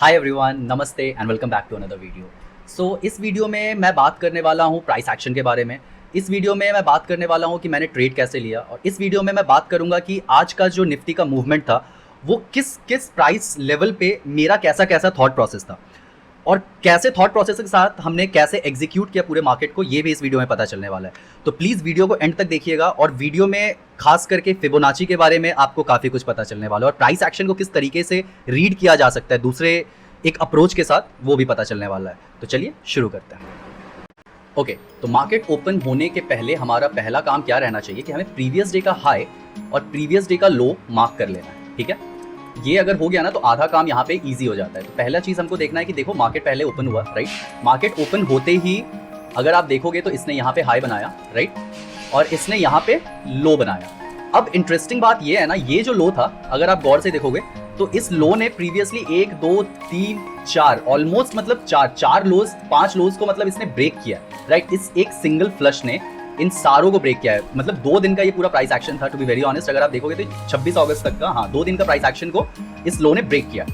हाय everyone, नमस्ते and welcome back to another video. इस video में मैं बात करने वाला हूँ प्राइस एक्शन के बारे में। इस वीडियो में मैं बात करने वाला हूँ कि मैंने ट्रेड कैसे लिया, और इस वीडियो में मैं बात करूँगा कि आज का जो निफ्टी का मूवमेंट था वो किस किस प्राइस लेवल पे मेरा कैसा कैसा थॉट प्रोसेस था, और कैसे थॉट प्रोसेस के साथ हमने कैसे एग्जीक्यूट किया पूरे मार्केट को, ये भी इस वीडियो में पता चलने वाला है। तो प्लीज़ वीडियो को एंड तक देखिएगा, और वीडियो में खास करके फिबोनाची के बारे में आपको काफ़ी कुछ पता चलने वाला है, और प्राइस एक्शन को किस तरीके से रीड किया जा सकता है दूसरे एक अप्रोच के साथ, वो भी पता चलने वाला है। तो चलिए शुरू करते हैं। ओके, तो मार्केट ओपन होने के पहले हमारा पहला काम क्या रहना चाहिए कि हमें प्रीवियस डे का हाई और प्रीवियस डे का लो मार्क कर लेना है। ठीक है, ये अगर हो गया ना तो आधा काम यहाँ पे इजी हो जाता है। तो पहला चीज़ हमको देखना है कि देखो मार्केट पहले ओपन हुआ, राइट। मार्केट ओपन होते ही अगर आप देखोगे तो इसने यहाँ पे हाई बनाया, राइट, और इसने यहाँ पे लो बनाया। अब इंटरेस्टिंग बात ये है ना, ये जो लो था अगर आप गौर से देखोगे तो इस लो ने प्रीवियसली 1 2 3 4 ऑलमोस्ट मतलब चार लोज 5 लोज को मतलब इसने ब्रेक किया, राइट। इस एक सिंगल फ्लश ने इन सारों को ब्रेक किया है। मतलब 2 दिन का ये पूरा प्राइस एक्शन था, टू बी वेरी ऑनेस्ट। अगर आप देखोगे तो 26 अगस्त तक का, हाँ, 2 दिन का प्राइस एक्शन को इस लो ने ब्रेक किया।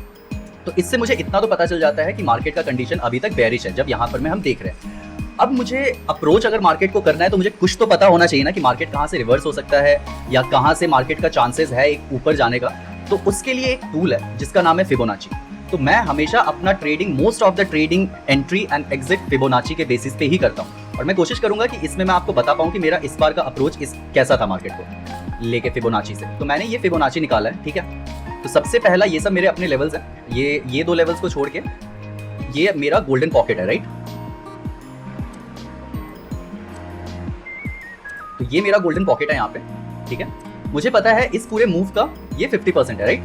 तो इससे मुझे इतना तो पता चल जाता है कि मार्केट का कंडीशन अभी तक बेरिश है, जब यहाँ पर में हम देख रहे हैं। अब मुझे अप्रोच अगर मार्केट को करना है तो मुझे कुछ तो पता होना चाहिए ना कि मार्केट कहाँ से रिवर्स हो सकता है, या कहाँ से मार्केट का चांसेस है एक ऊपर जाने का। तो उसके लिए एक टूल है जिसका नाम है फिबोनाची। तो मैं हमेशा अपना trading, most of the trading entry and exit Fibonacci के बेसिस पे ही करता हूँ, और मैं कोशिश करूंगा कि इसमें मैं आपको बता पाऊँ कि मेरा इस बार का अप्रोच कैसा था मार्केट को लेके फिबोनाची से। तो मैंने ये फिबोनाची निकाला है, ठीक है। तो सबसे पहला, ये सब मेरे अपने लेवल्स हैं, ये 2 लेवल्स को छोड़ के ये मेरा गोल्डन पॉकेट है, राइट। तो ये मेरा गोल्डन पॉकेट है यहाँ पे, ठीक है। मुझे पता है इस पूरे मूव का ये 50% है, राइट।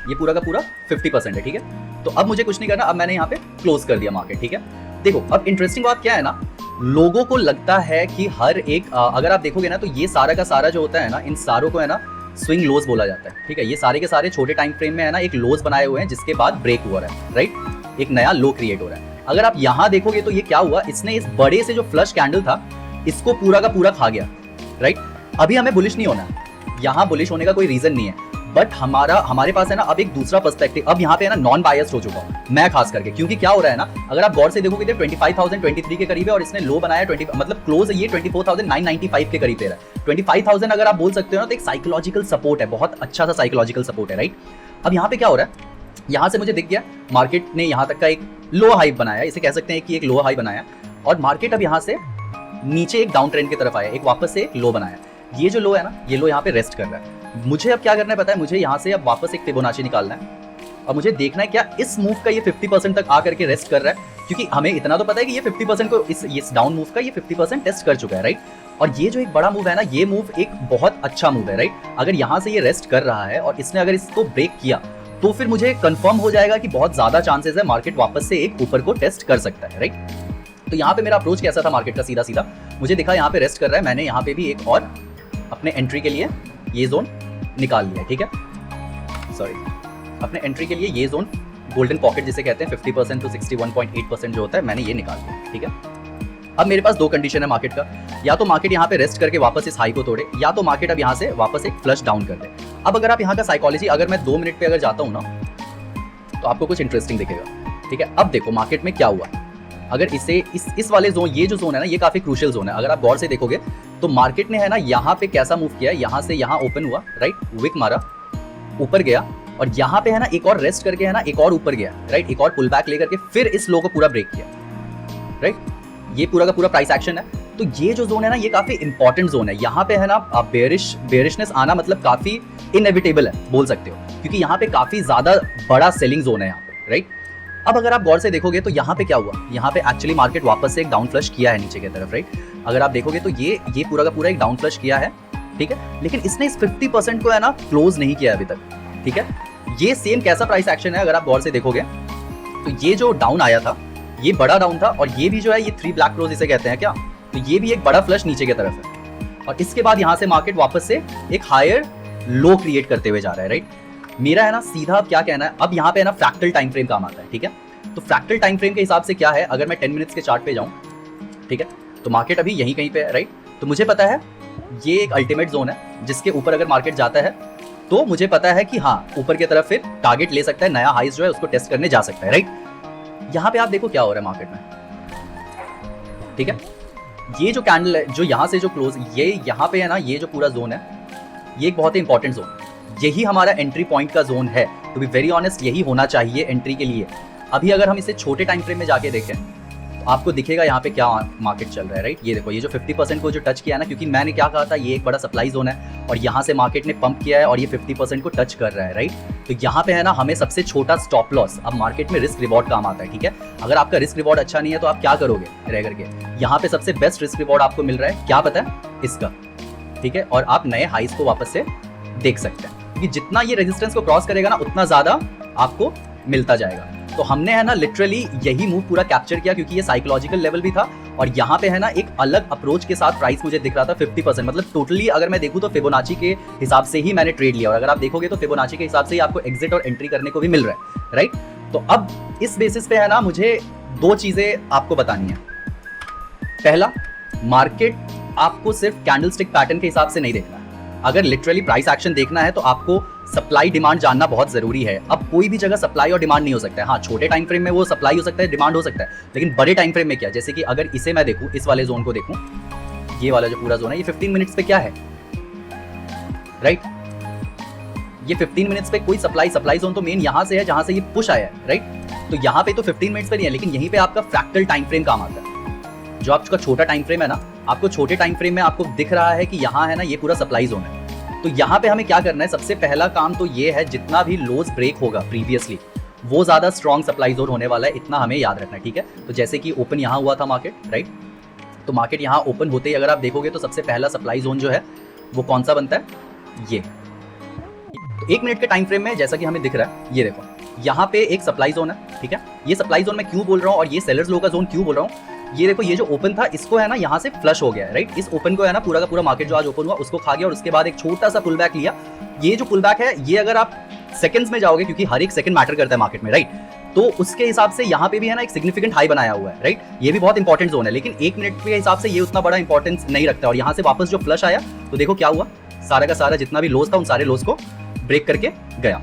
ये पूरा का पूरा 50% है, ठीक है। तो अब मुझे कुछ नहीं करना, अब मैंने यहाँ पे क्लोज कर दिया मार्केट, ठीक है। देखो अब इंटरेस्टिंग बात क्या है ना, लोगों को लगता है कि हर एक अगर आप देखोगे ना तो ये सारा का सारा जो होता है ना, इन सारों को है ना स्विंग लोज बोला जाता है, ठीक है। ये सारे के सारे छोटे टाइम फ्रेम में है ना एक लोज बनाए हुए हैं, जिसके बाद ब्रेक हुआ है, राइट। एक नया लो क्रिएट हो रहा है। अगर आप यहाँ देखोगे तो ये क्या हुआ, इसने इस बड़े से जो फ्लश कैंडल था इसको पूरा का पूरा खा गया, राइट। अभी हमें बुलिश नहीं होना, यहाँ बुलिश होने का कोई रीजन नहीं है, बट हमारे पास है ना अब एक दूसरा पर्सपेक्टिव। अब यहाँ पे है ना नॉन बायस्ड हो चुका हूँ मैं खास करके, क्योंकि क्या हो रहा है ना, अगर आप गौर से देखोगे तो 25,023 के करीब है, और इसने लो बनाया 20, मतलब क्लोज ये 24,995 के करीब दे रहा है। 25,000 अगर आप बोल सकते हो ना तो एक साइकोलॉजिकल सपोर्ट है, बहुत अच्छा सा साइकोलॉजिकल सपोर्ट है, राइट। अब यहाँ पे क्या हो रहा है, यहाँ से मुझे दिख गया मार्केट ने यहाँ तक का एक लो हाई बनाया, इसे कह सकते हैं कि एक लो हाई बनाया, और मार्केट अब यहाँ से नीचे एक डाउन ट्रेंड की तरफ आया, एक वापस से एक लो बनाया। ये जो लो है ना, ये लो यहाँ पे रेस्ट कर रहा है। मुझे अब क्या करना है पता है, मुझे यहाँ से अब वापस एक फिबोनाची निकालना है, और मुझे देखना है क्या इस मूव का ये 50% तक आकर के रेस्ट कर रहा है, क्योंकि हमें इतना तो पता है कि ये 50% को इस डाउन मूव का ये 50% टेस्ट कर चुका है, राइट। और ये जो एक बड़ा मूव है ना, ये मूव एक बहुत अच्छा मूव है, राइट। अगर यहाँ से ये रेस्ट कर रहा है और इसने अगर इसको ब्रेक किया तो फिर मुझे कंफर्म हो जाएगा कि बहुत ज्यादा चांसेस है मार्केट वापस से एक ऊपर को टेस्ट कर सकता है, राइट। तो यहाँ पे मेरा अप्रोच कैसा था मार्केट का, सीधा सीधा मुझे दिखा यहाँ पे रेस्ट कर रहा है, मैंने यहाँ पे भी एक और अपने एंट्री के लिए ये जोन निकाल लिया, ठीक है। सॉरी, अपने एंट्री के लिए ये जोन गोल्डन पॉकेट जिसे कहते हैं 50% टू 61.8% जो होता है, मैंने ये निकाल लिया, ठीक है। अब मेरे पास 2 कंडीशन है मार्केट का, या तो मार्केट यहाँ पे रेस्ट करके वापस इस हाई को तोड़े, या तो मार्केट अब यहाँ से वापस एक फ्लश डाउन कर दे। अब अगर आप यहाँ का साइकोलॉजी, अगर मैं 2 मिनट पे अगर जाता हूँ ना तो आपको कुछ इंटरेस्टिंग दिखेगा, ठीक है। अब देखो मार्केट में क्या हुआ, अगर इसे इस वाले जोन, ये जो जोन है ना, ये काफी क्रूशियल जोन है। अगर आप गौर से देखोगे तो मार्केट ने है ना यहाँ पे कैसा मूव किया, यहाँ से यहाँ ओपन हुआ, राइट, विक मारा, ऊपर गया, और यहाँ पे है ना एक और रेस्ट करके है ना एक और ऊपर गया, राइट, एक और पुल बैक लेकर के फिर इस लो को पूरा ब्रेक किया, राइट। ये पूरा का पूरा प्राइस एक्शन है। तो ये जो जोन है ना, ये काफी इंपॉर्टेंट जोन है। यहाँ पे है ना बेरिशनेस आना मतलब काफी इनएविटेबल है बोल सकते हो, क्योंकि यहाँ पे काफी ज्यादा बड़ा सेलिंग जोन है यहाँ पे, राइट। अब अगर आप गौर से देखोगे तो यहाँ पे क्या हुआ, यहाँ पे एक्चुअली मार्केट वापस से एक डाउन फ्लश किया है नीचे की तरफ, राइट। अगर आप देखोगे तो ये पूरा का पूरा एक डाउन फ्लश किया है, ठीक है, लेकिन इसने इस 50% को है ना क्लोज नहीं किया अभी तक, ठीक है। ये सेम कैसा प्राइस एक्शन है, अगर आप गौर से देखोगे तो ये जो डाउन आया था ये बड़ा डाउन था, और ये भी जो है ये 3 ब्लैक क्लोज इसे कहते हैं क्या, तो ये भी एक बड़ा फ्लश नीचे की तरफ है, और इसके बाद यहाँ से मार्केट वापस से एक हायर लो क्रिएट करते हुए जा रहा है, राइट। मेरा है ना सीधा अब क्या कहना है, अब यहाँ पे है ना फ्रैक्टल टाइम फ्रेम काम आता है, ठीक है। तो फ्रैक्टल टाइम फ्रेम के हिसाब से क्या है, अगर मैं 10 मिनट्स के चार्ट पे जाऊँ, ठीक है, तो मार्केट अभी यहीं कहीं पे है, राइट। तो मुझे पता है ये एक अल्टीमेट जोन है जिसके ऊपर अगर मार्केट जाता है तो मुझे पता है कि हाँ ऊपर की तरफ फिर टारगेट ले सकता है, नया हाइस जो है उसको टेस्ट करने जा सकता है, राइट। यहाँ पे आप देखो क्या हो रहा है मार्केट में, ठीक है। ये जो कैंडल है जो यहाँ से जो क्लोज, ये यहाँ पे है ना, ये जो पूरा जोन है ये एक बहुत ही इंपॉर्टेंट जोन है, यही हमारा एंट्री पॉइंट का जोन है। टू बी वेरी ऑनेस्ट यही होना चाहिए एंट्री के लिए। अभी अगर हम इसे छोटे टाइम फ्रेम में जाके देखें तो आपको दिखेगा यहाँ पे क्या मार्केट चल रहा है, राइट। ये देखो ये जो 50% को जो टच किया है ना, क्योंकि मैंने क्या कहा था ये एक बड़ा सप्लाई जोन है और यहाँ से मार्केट ने पंप किया है और ये 50% को टच कर रहा है, राइट। तो यहाँ पे है ना हमें सबसे छोटा स्टॉप लॉस, अब मार्केट में रिस्क रिवॉर्ड काम आता है, ठीक है। अगर आपका रिस्क रिवॉर्ड अच्छा नहीं है तो आप क्या करोगे रह करके, यहाँ पे सबसे बेस्ट रिस्क रिवॉर्ड आपको मिल रहा है, क्या पता है इसका, ठीक है। और आप नए हाइस को वापस से देख सकते हैं, क्योंकि जितना ये रेजिस्टेंस को क्रॉस करेगा ना उतना ज्यादा आपको मिलता जाएगा। तो हमने है ना लिटरली यही मूव पूरा कैप्चर किया, क्योंकि ये साइकोलॉजिकल लेवल भी था और यहाँ पे है ना एक अलग अप्रोच के साथ प्राइस मुझे दिख रहा था 50%, मतलब टोटली अगर मैं देखूँ तो फिबोनाची के हिसाब से ही मैंने ट्रेड लिया, और अगर आप देखोगे तो फिबोनाची के हिसाब से ही आपको एग्जिट और एंट्री करने को भी मिल रहा है, राइट। तो अब इस बेसिस पे है ना मुझे दो चीजें आपको बतानी है। पहला, मार्केट आपको सिर्फ कैंडलस्टिक पैटर्न के हिसाब से नहीं देखना है, अगर लिटरली प्राइस एक्शन देखना है तो आपको सप्लाई डिमांड जानना बहुत जरूरी है। अब कोई भी जगह सप्लाई और डिमांड नहीं हो सकता है, हाँ छोटे टाइम फ्रेम में वो सप्लाई हो सकता है, डिमांड हो सकता है, लेकिन बड़े टाइम फ्रेम में क्या, जैसे कि अगर इसे मैं देखूं, इस वाले जोन को देखूं, ये वाला जो पूरा जोन है ये 15 मिनट्स पे क्या है, राइट। ये 15 मिनट्स पे कोई सप्लाई जोन तो मेन यहां से है जहां से ये पुश आया है, राइट। तो यहाँ पे तो 15 मिनट्स पे नहीं है, लेकिन यहीं पे आपका फ्रैक्टल टाइम फ्रेम काम आता है। जो आपका छोटा टाइम फ्रेम है ना, आपको छोटे टाइम फ्रेम में आपको दिख रहा है कि यहाँ है ना ये पूरा सप्लाई जोन है। तो यहाँ पे हमें क्या करना है, सबसे पहला काम तो ये है जितना भी लोज ब्रेक होगा प्रीवियसली वो ज्यादा स्ट्रॉन्ग सप्लाई जोन होने वाला है, इतना हमें याद रखना है, ठीक है। तो जैसे कि ओपन यहाँ हुआ था मार्केट, राइट। तो मार्केट यहाँ ओपन होते ही अगर आप देखोगे तो सबसे पहला सप्लाई जोन जो है वो कौन सा बनता है, ये। तो 1 मिनट के टाइम फ्रेम में जैसा कि हमें दिख रहा है, ये देखो यहाँ पे एक सप्लाई जोन है, ठीक है। ये सप्लाई जोन मैं क्यों बोल रहा हूँ और ये सेलर्स लो का जोन क्यों बोल रहा हूँ, ये देखो ये जो ओपन था इसको है ना यहाँ से फ्लश हो गया है, राइट। इस ओपन को है ना पूरा का पूरा मार्केट जो आज ओपन हुआ उसको खा गया और उसके बाद एक छोटा सा पुल बैक लिया। ये जो पुल बैक है ये अगर आप सेकंड्स में जाओगे, क्योंकि हर एक सेकंड मैटर करता है मार्केट में, राइट, तो उसके हिसाब से यहाँ पे भी है ना एक सिग्निफिकेंट हाई बनाया हुआ है, राइट। ये भी बहुत इंपॉर्टेंट जोन है, लेकिन 1 मिनट के हिसाब से ये उतना बड़ा इंपॉर्टेंस नहीं रखता। और यहाँ से वापस जो फ्लश आया तो देखो क्या हुआ, सारा का सारा जितना भी लोज था उन सारे लोज को ब्रेक करके गया।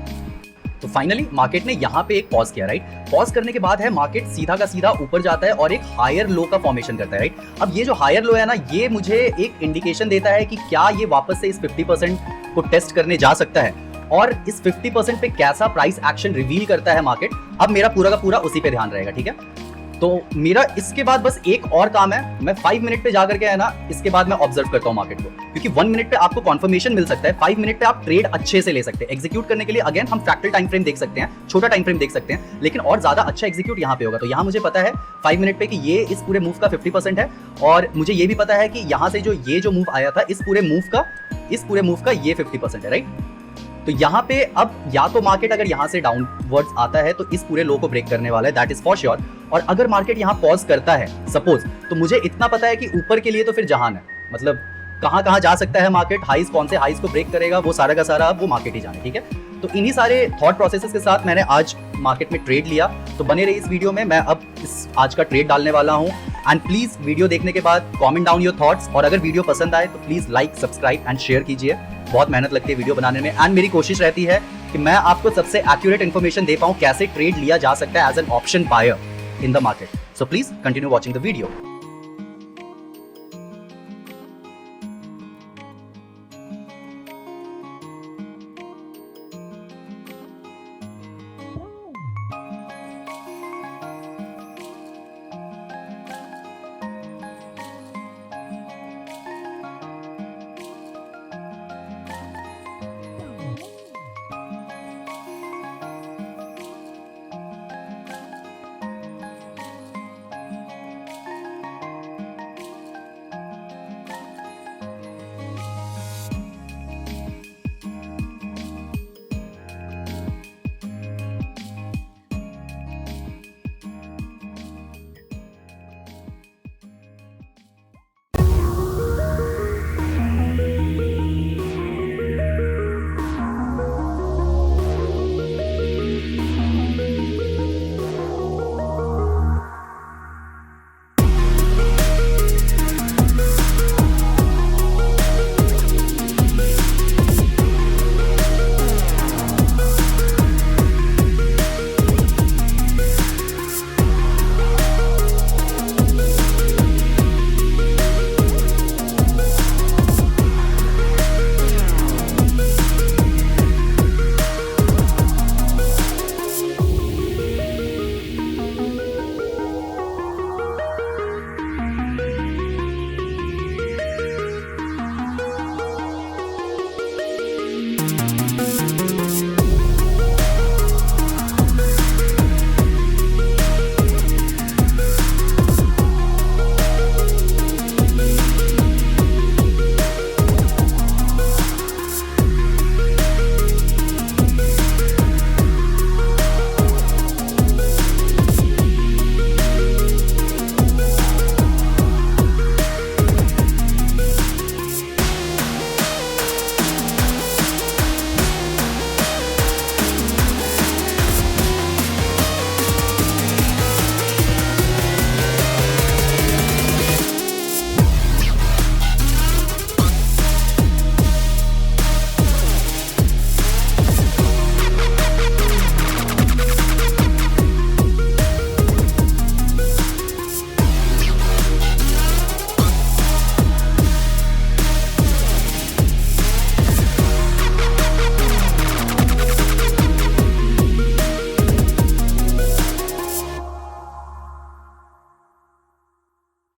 तो फाइनली मार्केट ने यहाँ पे एक पॉज किया, राइट। पॉज करने के बाद है मार्केट सीधा का सीधा ऊपर जाता है और एक हायर लो का फॉर्मेशन करता है, राइट। अब ये जो हायर लो है ना ये मुझे एक इंडिकेशन देता है कि क्या ये वापस से इस 50% को टेस्ट करने जा सकता है और इस 50% पे कैसा प्राइस एक्शन रिवील करता है मार्केट। अब मेरा पूरा का पूरा उसी पे ध्यान रहेगा, ठीक है। तो मेरा इसके बाद बस एक और काम है, मैं 5 मिनट पे जाकर के है ना इसके बाद मैं ऑब्जर्व करता हूँ मार्केट को, क्योंकि 1 मिनट पे आपको कंफर्मेशन मिल सकता है, 5 मिनट पे आप ट्रेड अच्छे से ले सकते हैं। एग्जीक्यूट करने के लिए अगेन हम फ्रैक्टल टाइम फ्रेम देख सकते हैं, छोटा टाइम फ्रेम देख सकते हैं, लेकिन और ज्यादा अच्छा एग्जीक्यूट यहाँ पे होगा। तो यहाँ मुझे पता है 5 मिनट पे कि ये इस पूरे मूव का 50% है, और मुझे ये भी पता है कि यहाँ से जो ये जो मूव आया था इस पूरे मूव का ये 50% है, राइट। तो यहाँ पे अब या तो मार्केट अगर यहाँ से डाउनवर्ड्स आता है तो इस पूरे लो को ब्रेक करने वाला है, दैट इज फॉर श्योर। और अगर मार्केट यहाँ पॉज करता है सपोज, तो मुझे इतना पता है कि ऊपर के लिए तो फिर जहान है, मतलब कहाँ कहाँ जा सकता है मार्केट, हाइस कौन से हाइस को ब्रेक करेगा वो सारा का सारा अब वो मार्केट ही जाने, ठीक है। तो इन्हीं सारे थॉट प्रोसेसेस के साथ मैंने आज मार्केट में ट्रेड लिया। तो बने रही इस वीडियो में, मैं अब इस आज का ट्रेड डालने वाला हूँ। एंड प्लीज वीडियो देखने के बाद कमेंट डाउन योर थॉट्स, और अगर वीडियो पसंद आए तो please like, subscribe and share कीजिए। बहुत मेहनत लगती है वीडियो बनाने में, एंड मेरी कोशिश रहती है कि मैं आपको सबसे एक्यूरेट इन्फॉर्मेशन दे पाऊं कैसे ट्रेड लिया जा सकता है as an option buyer in the market. So please continue watching the video.